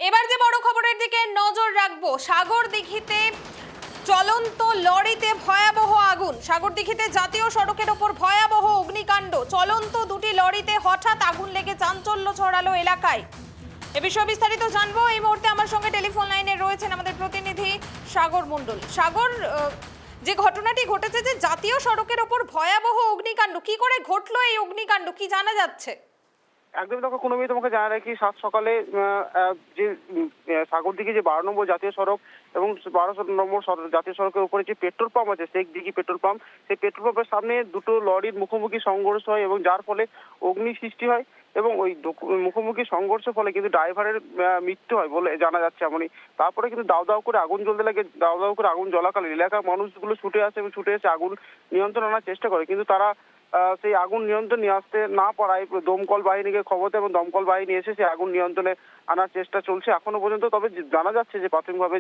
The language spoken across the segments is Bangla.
এবার যে বড় খবরের দিকে নজর রাখবো, সাগরদিঘিতে চলন্ত লরিতে ভয়াবহ আগুন। সাগরদিঘিতে জাতীয় সড়কের ওপর ভয়াবহ অগ্নিকাণ্ড। চলন্ত দুটি লরিতে হঠাৎ আগুন লেগে চাঞ্চল্য ছড়ালো এলাকায়। এ বিষয়ে বিস্তারিত জানবো। এই মুহূর্তে আমার সঙ্গে টেলিফোন লাইনে রয়েছেন আমাদের প্রতিনিধি সাগর মণ্ডল। সাগর, যে ঘটনাটি ঘটেছে, যে জাতীয় সড়কের ওপর ভয়াবহ অগ্নিকাণ্ড, কি করে ঘটলো এই অগ্নিকাণ্ড, কি জানা যাচ্ছে? একদমই দেখো কোনো তোমাকে জানা রাখি, সাত সকালে যে সাগরদিঘি যে 12 নম্বর জাতীয় সড়ক এবং 12 নম্বর জাতীয় সড়কের উপরে যে পেট্রোল পাম্প আছে, শেখ দিঘি পেট্রোল পাম্প, সেই পেট্রোল পাম্পের সামনে দুটো লরির মুখোমুখি সংঘর্ষ হয় এবং যার ফলে অগ্নি সৃষ্টি হয় এবং ওই মুখোমুখি সংঘর্ষের ফলে কিন্তু ড্রাইভারের মৃত্যু হয় বলে জানা যাচ্ছে। এমনই তারপরে কিন্তু দাউ দাউ করে আগুন জ্বলতে লাগে। দাউ দাউ করে আগুন জ্বলাকালীন এলাকার মানুষগুলো ছুটে আসে এবং ছুটে এসে আগুন নিয়ন্ত্রণ আনার চেষ্টা করে, কিন্তু তারা সেই আগুন নিয়ন্ত্রণ নিয়ে আসতে না পারায় দমকল বাহিনীকে খবর দেয় এবং দমকল বাহিনী এসে সেই আগুন নিয়ন্ত্রণে আনার চেষ্টা চলছে এখনো পর্যন্ত। তবে জানা যাচ্ছে যে প্রাথমিকভাবে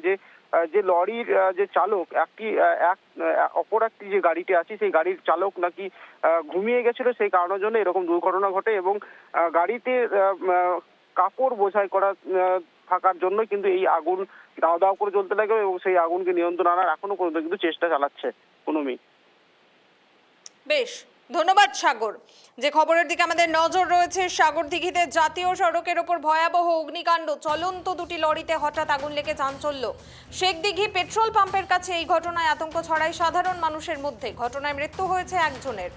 যে লরির যে চালক, অপর একটি যে গাড়িটি আছে সেই গাড়ির চালক নাকি ঘুমিয়ে গেছিল, সেই কারণের জন্য এরকম দুর্ঘটনা ঘটে এবং গাড়িতে কাপড় বোঝাই করা থাকার জন্য কিন্তু এই আগুন দাও দাও করে জ্বলতে লাগে এবং সেই আগুনকে নিয়ন্ত্রণ আনার এখনো পর্যন্ত কিন্তু চেষ্টা চালাচ্ছে পুনমি। বেশ, ধন্যবাদ সাগর। যে খবরের দিকে আমাদের নজর রয়েছে, সাগরদিঘিতে জাতীয় সড়কের ওপর ভয়াবহ অগ্নিকাণ্ড। চলন্ত দুটি লরিতে হঠাৎ আগুন লেগে চাঞ্চল্য। শেখদিঘি পেট্রোল পাম্পের কাছে এই ঘটনায় আতঙ্ক ছড়ায় সাধারণ মানুষের মধ্যে। ঘটনায় মৃত্যু হয়েছে একজনের।